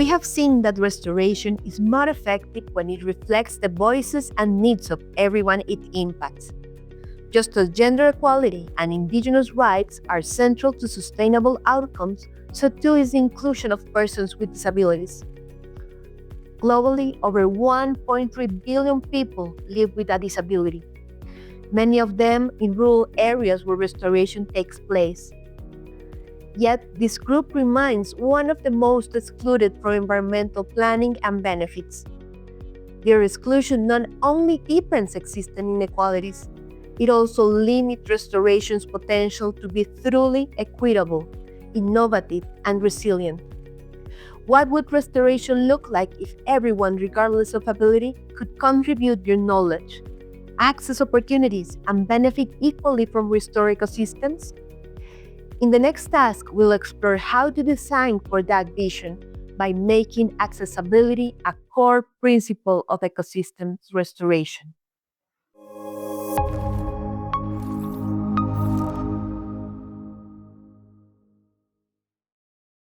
We have seen that restoration is more effective when it reflects the voices and needs of everyone it impacts. Just as gender equality and indigenous rights are central to sustainable outcomes, so too is the inclusion of persons with disabilities. Globally, over 1.3 billion people live with a disability, many of them in rural areas where restoration takes place. Yet, this group remains one of the most excluded from environmental planning and benefits. Their exclusion not only deepens existing inequalities, it also limits restoration's potential to be truly equitable, innovative, and resilient. What would restoration look like if everyone, regardless of ability, could contribute their knowledge, access opportunities, and benefit equally from restored ecosystems? In the next task, we'll explore how to design for that vision by making accessibility a core principle of ecosystems restoration.